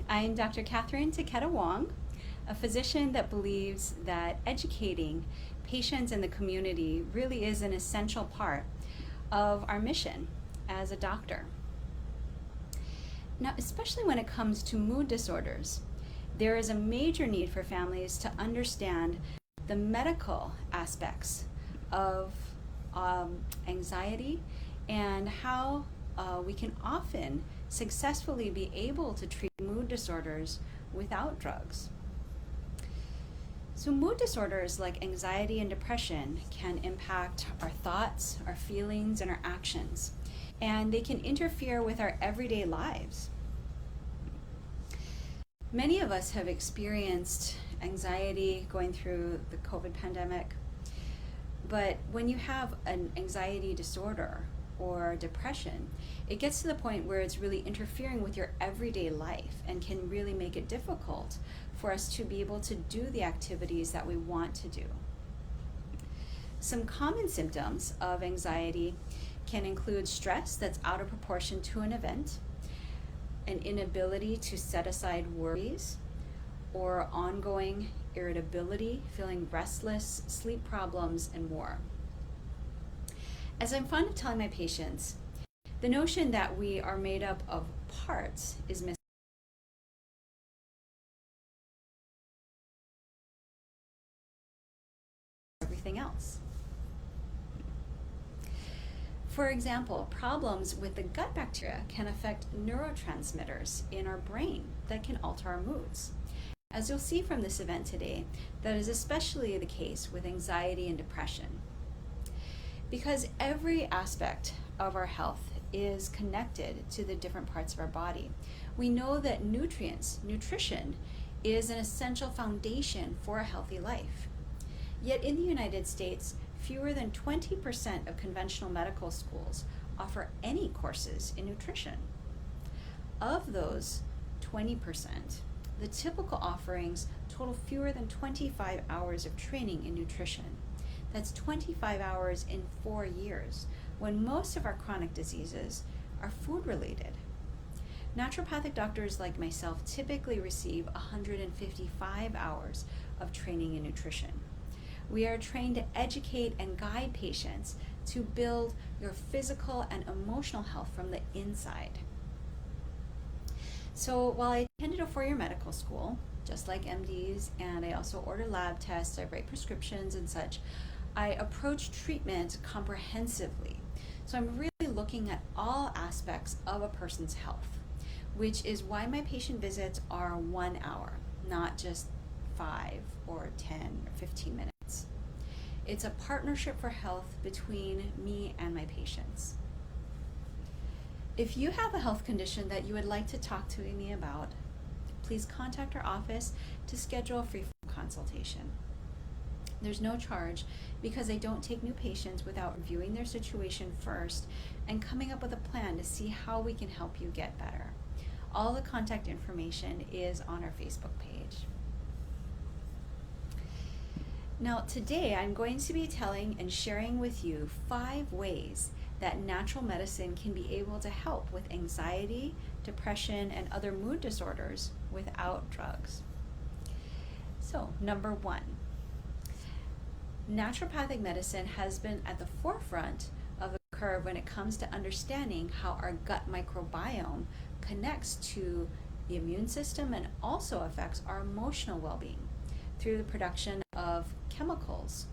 I'm Dr. Catherine Taketa-Wong, a physician that believes that educating patients in the community really is an essential part of our mission as a doctor. Now, especially when it comes to mood disorders, there is a major need for families to understand the medical aspects of anxiety and how we can often successfully be able to treat mood disorders without drugs. So mood disorders like anxiety and depression can impact our thoughts, our feelings, and our actions, and they can interfere with our everyday lives. Many of us have experienced anxiety going through the COVID pandemic, but when you have an anxiety disorder or depression, it gets to the point where it's really interfering with your everyday life and can really make it difficult for us to be able to do the activities that we want to do. Some common symptoms of anxiety can include stress that's out of proportion to an event, an inability to set aside worries, or ongoing irritability, feeling restless, sleep problems, and more. As I'm fond of telling my patients, the notion that we are made up of parts is missing. Everything else. For example, problems with the gut bacteria can affect neurotransmitters in our brain that can alter our moods. As you'll see from this event today, that is especially the case with anxiety and depression. Because every aspect of our health is connected to the different parts of our body, we know that nutrition, is an essential foundation for a healthy life. Yet in the United States, fewer than 20% of conventional medical schools offer any courses in nutrition. Of those 20%, the typical offerings total fewer than 25 hours of training in nutrition. That's 25 hours in 4 years, when most of our chronic diseases are food-related. Naturopathic doctors like myself typically receive 155 hours of training in nutrition. We are trained to educate and guide patients to build your physical and emotional health from the inside. So while I attended a 4-year medical school, just like MDs, and I also order lab tests, I write prescriptions and such, I approach treatment comprehensively. So I'm really looking at all aspects of a person's health, which is why my patient visits are 1 hour, not just 5 or 10 or 15 minutes. It's a partnership for health between me and my patients. If you have a health condition that you would like to talk to me about, please contact our office to schedule a free consultation. There's no charge because I don't take new patients without reviewing their situation first and coming up with a plan to see how we can help you get better. All the contact information is on our Facebook page. Now today I'm going to be telling and sharing with you 5 ways that natural medicine can be able to help with anxiety, depression, and other mood disorders without drugs. So, number 1. Naturopathic medicine has been at the forefront of the curve when it comes to understanding how our gut microbiome connects to the immune system and also affects our emotional well-being through the production of chemicals,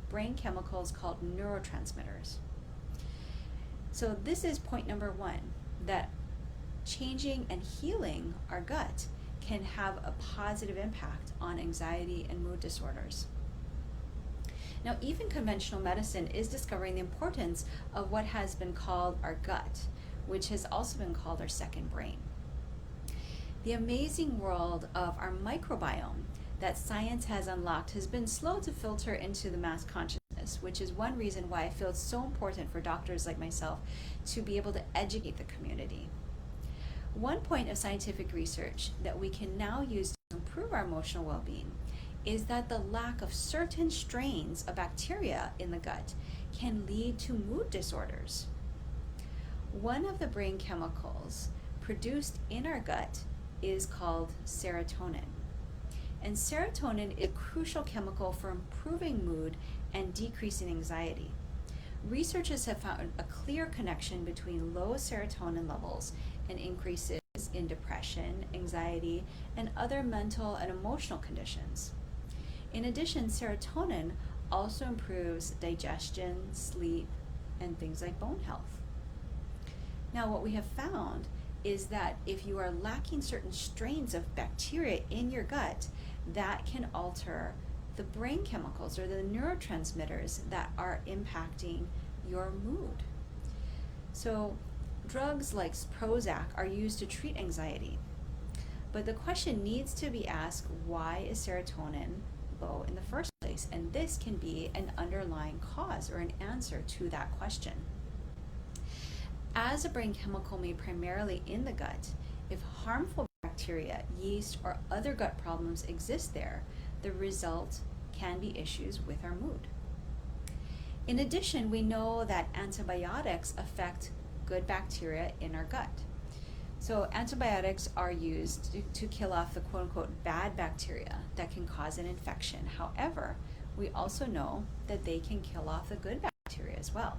brain chemicals called neurotransmitters. So this is point number 1, that changing and healing our gut can have a positive impact on anxiety and mood disorders. Now, even conventional medicine is discovering the importance of what has been called our gut, which has also been called our second brain. The amazing world of our microbiome that science has unlocked has been slow to filter into the mass consciousness, which is one reason why I feel it's so important for doctors like myself to be able to educate the community. One point of scientific research that we can now use to improve our emotional well-being is that the lack of certain strains of bacteria in the gut can lead to mood disorders. One of the brain chemicals produced in our gut is called serotonin. And serotonin is a crucial chemical for improving mood and decreasing anxiety. Researchers have found a clear connection between low serotonin levels and increases in depression, anxiety, and other mental and emotional conditions. In addition, serotonin also improves digestion, sleep, and things like bone health. Now, what we have found is that if you are lacking certain strains of bacteria in your gut, that can alter the brain chemicals or the neurotransmitters that are impacting your mood. So, drugs like Prozac are used to treat anxiety. But the question needs to be asked, why is serotonin low in the first place? And this can be an underlying cause or an answer to that question. As a brain chemical made primarily in the gut, if harmful bacteria, yeast, or other gut problems exist there, the result can be issues with our mood. In addition, we know that antibiotics affect good bacteria in our gut. So antibiotics are used to kill off the quote-unquote bad bacteria that can cause an infection. However, we also know that they can kill off the good bacteria as well.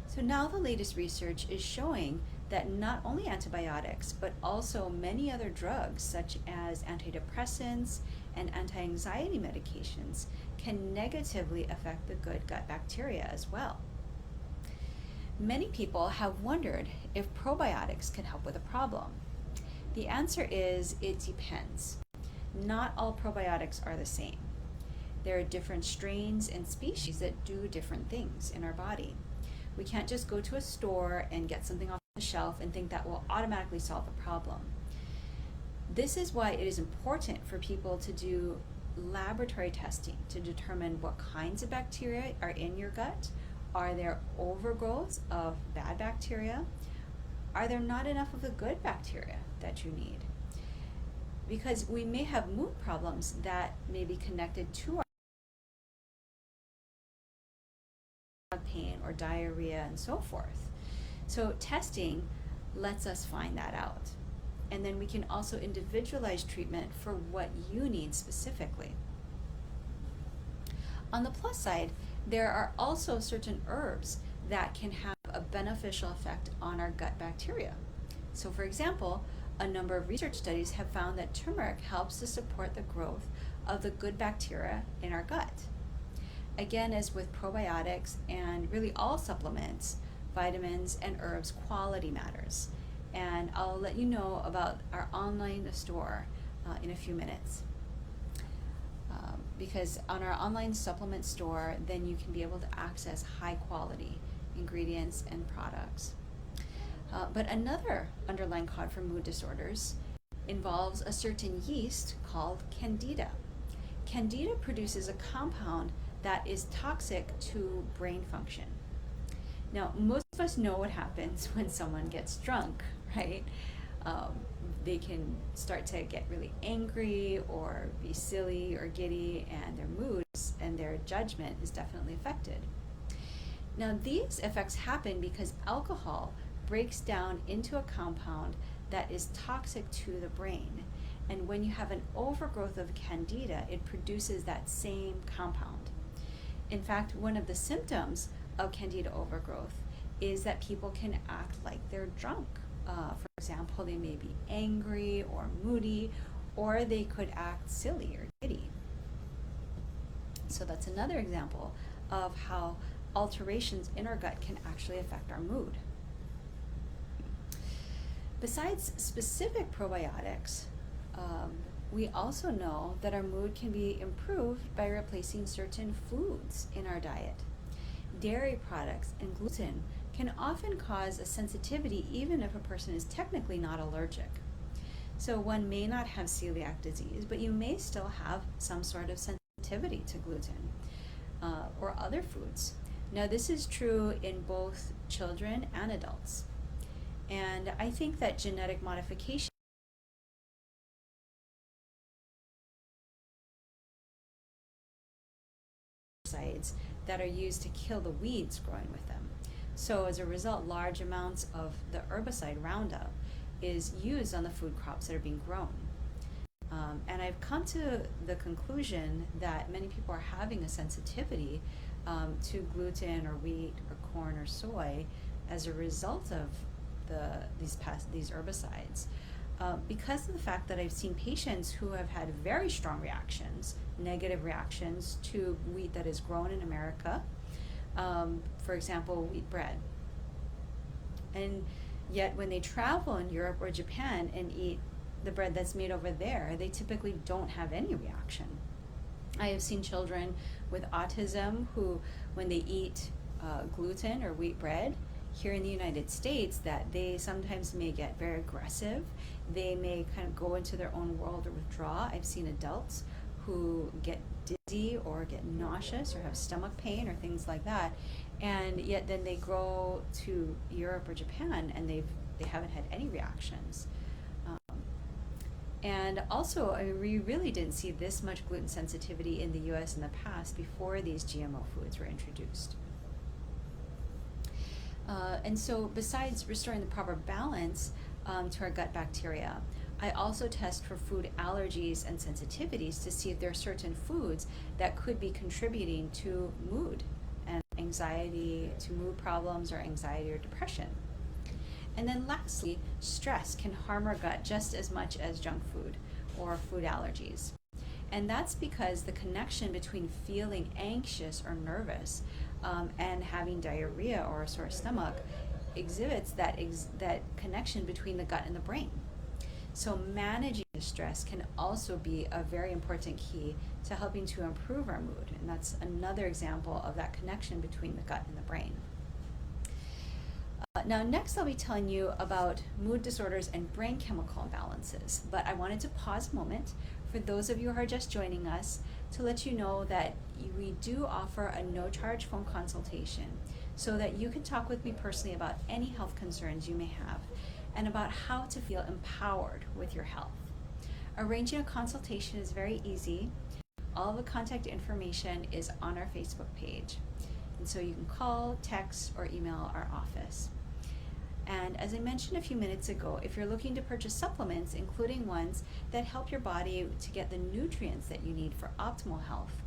So now the latest research is showing that not only antibiotics, but also many other drugs such as antidepressants and anti-anxiety medications can negatively affect the good gut bacteria as well. Many people have wondered if probiotics can help with a problem. The answer is it depends. Not all probiotics are the same. There are different strains and species that do different things in our body. We can't just go to a store and get something off the shelf and think that will automatically solve the problem. This is why it is important for people to do laboratory testing to determine what kinds of bacteria are in your gut. Are there overgrowths of bad bacteria? Are there not enough of the good bacteria that you need? Because we may have mood problems that may be connected to our pain or diarrhea and so forth. So testing lets us find that out. And then we can also individualize treatment for what you need specifically. On the plus side, there are also certain herbs that can have a beneficial effect on our gut bacteria. So for example, a number of research studies have found that turmeric helps to support the growth of the good bacteria in our gut. Again, as with probiotics and really all supplements, vitamins and herbs, quality matters. And I'll let you know about our online store in a few minutes. Because on our online supplement store, then you can be able to access high quality ingredients and products. But another underlying cause for mood disorders involves a certain yeast called Candida. Candida produces a compound that is toxic to brain function. Now, most of us know what happens when someone gets drunk, right? They can start to get really angry or be silly or giddy, and their moods and their judgment is definitely affected. Now, these effects happen because alcohol breaks down into a compound that is toxic to the brain. And when you have an overgrowth of candida, it produces that same compound. In fact, one of the symptoms of candida overgrowth is that people can act like they're drunk. For example, they may be angry or moody, or they could act silly or giddy. So that's another example of how alterations in our gut can actually affect our mood. Besides specific probiotics, we also know that our mood can be improved by replacing certain foods in our diet. Dairy products and gluten can often cause a sensitivity even if a person is technically not allergic. So one may not have celiac disease, but you may still have some sort of sensitivity to gluten or other foods. Now, this is true in both children and adults. And I think that genetic modification that are used to kill the weeds growing with them. So as a result, large amounts of the herbicide Roundup is used on the food crops that are being grown. And I've come to the conclusion that many people are having a sensitivity to gluten or wheat or corn or soy as a result of these herbicides. Because of the fact that I've seen patients who have had very strong reactions, negative reactions to wheat that is grown in America, for example, wheat bread. And yet when they travel in Europe or Japan and eat the bread that's made over there, they typically don't have any reaction. I have seen children with autism who, when they eat gluten or wheat bread here in the United States, that they sometimes may get very aggressive. They may kind of go into their own world or withdraw. I've seen adults who get dizzy or get nauseous or have stomach pain or things like that, and yet then they go to Europe or Japan and they haven't had any reactions. And also, I mean, we really didn't see this much gluten sensitivity in the US in the past before these GMO foods were introduced. And so besides restoring the proper balance to our gut bacteria, I also test for food allergies and sensitivities to see if there are certain foods that could be contributing to mood and anxiety, to mood problems or anxiety or depression. And then lastly, stress can harm our gut just as much as junk food or food allergies. And that's because the connection between feeling anxious or nervous and having diarrhea or a sore stomach exhibits that connection between the gut and the brain. So managing the stress can also be a very important key to helping to improve our mood. And that's another example of that connection between the gut and the brain. Now, next I'll be telling you about mood disorders and brain chemical imbalances. But I wanted to pause a moment for those of you who are just joining us to let you know that we do offer a no-charge phone consultation so that you can talk with me personally about any health concerns you may have and about how to feel empowered with your health. Arranging a consultation is very easy. All the contact information is on our Facebook page. And so you can call, text, or email our office. And as I mentioned a few minutes ago, if you're looking to purchase supplements, including ones that help your body to get the nutrients that you need for optimal health,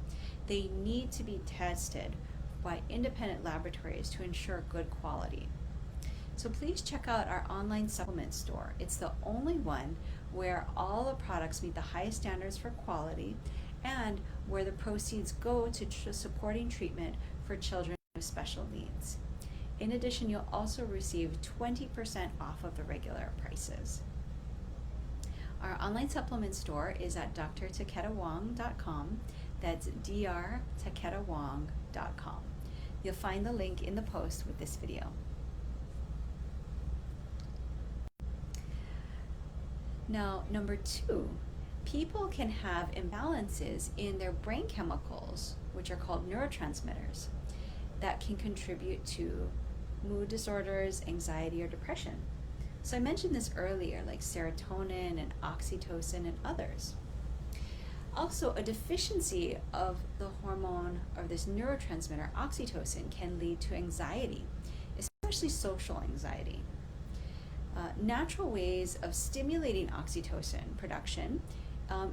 they need to be tested by independent laboratories to ensure good quality. So please check out our online supplement store. It's the only one where all the products meet the highest standards for quality and where the proceeds go to supporting treatment for children with special needs. In addition, you'll also receive 20% off of the regular prices. Our online supplement store is at drtaketa-wong.com. That's drtaketa-wong.com. You'll find the link in the post with this video. Now, number 2, people can have imbalances in their brain chemicals, which are called neurotransmitters, that can contribute to mood disorders, anxiety, or depression. So I mentioned this earlier, like serotonin and oxytocin and others. Also, a deficiency of the hormone or this neurotransmitter oxytocin can lead to anxiety, especially social anxiety. Natural ways of stimulating oxytocin production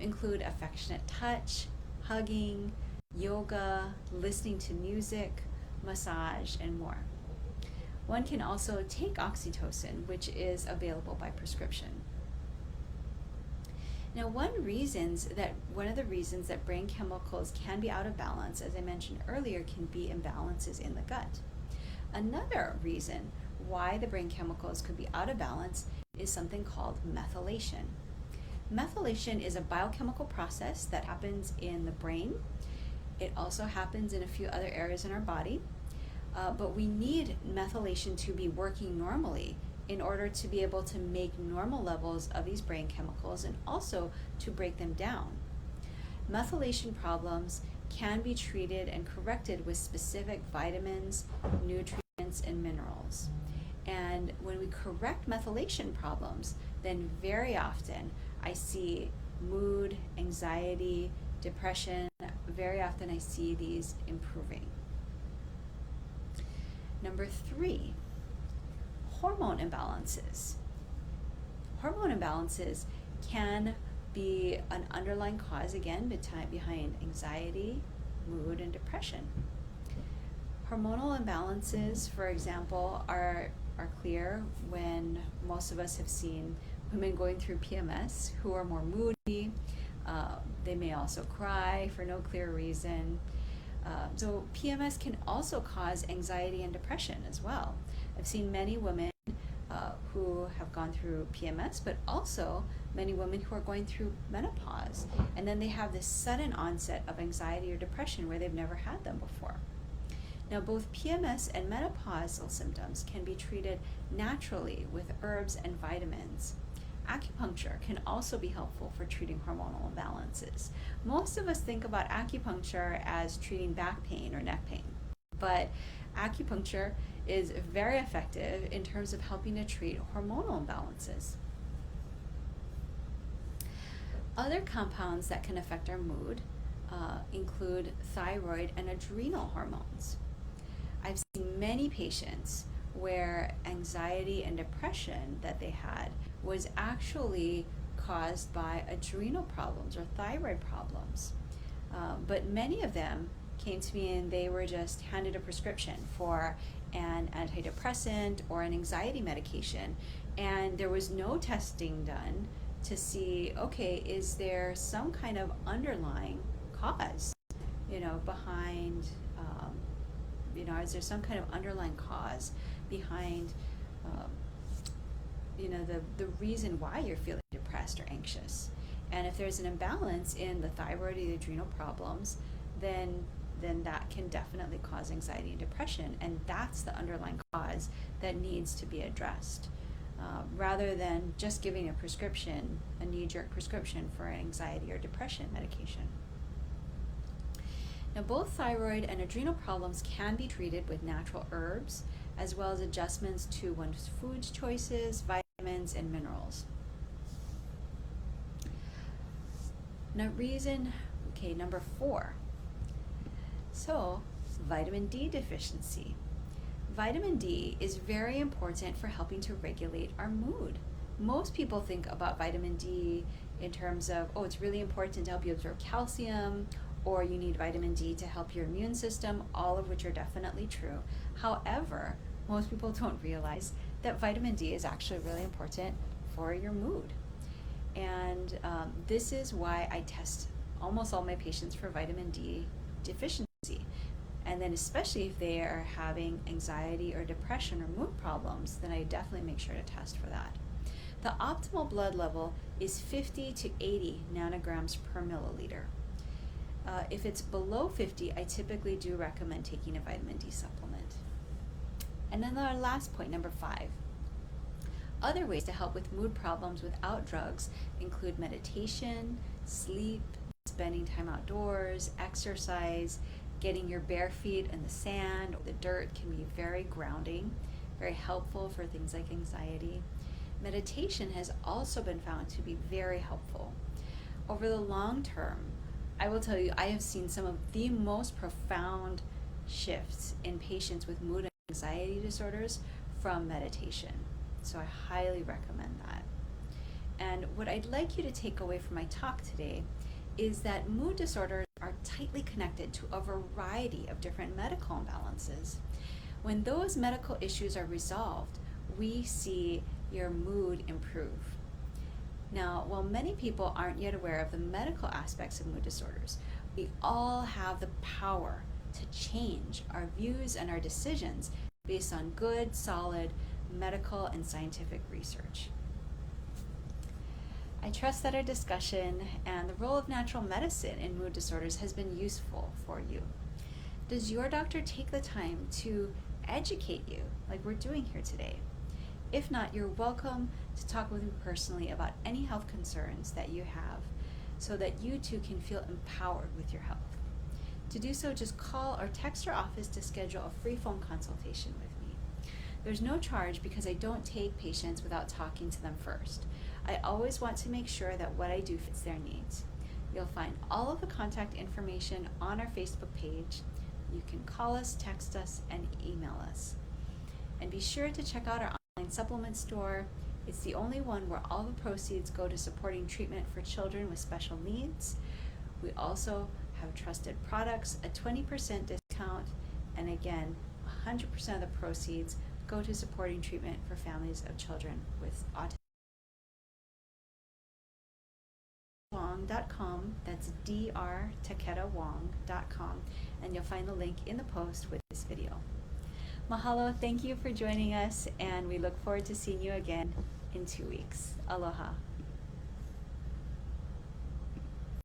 include affectionate touch, hugging, yoga, listening to music, massage, and more. One can also take oxytocin, which is available by prescription. Now, one of the reasons that brain chemicals can be out of balance, as I mentioned earlier, can be imbalances in the gut. Another reason why the brain chemicals could be out of balance is something called methylation. Methylation is a biochemical process that happens in the brain. It also happens in a few other areas in our body. But we need methylation to be working normally in order to be able to make normal levels of these brain chemicals and also to break them down. Methylation problems can be treated and corrected with specific vitamins, nutrients, and minerals. And when we correct methylation problems, then very often I see mood, anxiety, depression, very often I see these improving. Number 3, hormone imbalances. hormone imbalances can be an underlying cause, again, behind anxiety, mood, and depression. Hormonal imbalances, for example, are clear when most of us have seen women going through PMS who are more moody. They may also cry for no clear reason. So PMS can also cause anxiety and depression as well. I've seen many women who have gone through PMS, but also many women who are going through menopause, and then they have this sudden onset of anxiety or depression where they've never had them before. Now, both PMS and menopausal symptoms can be treated naturally with herbs and vitamins. Acupuncture can also be helpful for treating hormonal imbalances. Most of us think about acupuncture as treating back pain or neck pain, but acupuncture is very effective in terms of helping to treat hormonal imbalances. Other compounds that can affect our mood include thyroid and adrenal hormones. I've seen many patients where anxiety and depression that they had was actually caused by adrenal problems or thyroid problems. But many of them came to me and they were just handed a prescription for an antidepressant or an anxiety medication, and there was no testing done to see, okay, is there some kind of underlying cause, behind, is there some kind of underlying cause behind, the reason why you're feeling depressed or anxious. And if there's an imbalance in the thyroid or the adrenal problems, then that can definitely cause anxiety and depression, and that's the underlying cause that needs to be addressed, rather than just giving a prescription, a knee-jerk prescription for an anxiety or depression medication. Now, both thyroid and adrenal problems can be treated with natural herbs, as well as adjustments to one's food choices, vitamins, and minerals. Now, number 4. So, vitamin D deficiency. Vitamin D is very important for helping to regulate our mood. Most people think about vitamin D in terms of, it's really important to help you absorb calcium, or you need vitamin D to help your immune system, all of which are definitely true. However, most people don't realize that vitamin D is actually really important for your mood. And this is why I test almost all my patients for vitamin D deficiency. And then especially if they are having anxiety or depression or mood problems, then I definitely make sure to test for that. The optimal blood level is 50 to 80 nanograms per milliliter. If it's below 50, I typically do recommend taking a vitamin D supplement. And then our last point, number 5. Other ways to help with mood problems without drugs include meditation, sleep, spending time outdoors, exercise. Getting your bare feet in the sand or the dirt can be very grounding, very helpful for things like anxiety. Meditation has also been found to be very helpful. Over the long term, I will tell you, I have seen some of the most profound shifts in patients with mood and anxiety disorders from meditation. So I highly recommend that. And what I'd like you to take away from my talk today is that mood disorders are tightly connected to a variety of different medical imbalances. When those medical issues are resolved, we see your mood improve. Now, while many people aren't yet aware of the medical aspects of mood disorders, we all have the power to change our views and our decisions based on good, solid medical and scientific research. I trust that our discussion and the role of natural medicine in mood disorders has been useful for you. Does your doctor take the time to educate you like we're doing here today? If not, you're welcome to talk with me personally about any health concerns that you have so that you too can feel empowered with your health. To do so, just call or text our office to schedule a free phone consultation with me. There's no charge because I don't take patients without talking to them first. I always want to make sure that what I do fits their needs. You'll find all of the contact information on our Facebook page. You can call us, text us, and email us. And be sure to check out our online supplement store It's the only one where all the proceeds go to supporting treatment for children with special needs. We also have trusted products, a 20% discount, and again, 100% of the proceeds go to supporting treatment for families of children with autism. Wong.com, that's Taketa-Wong.com, and you'll find the link in the post with this video. Mahalo, thank you for joining us, and we look forward to seeing you again in 2 weeks. Aloha.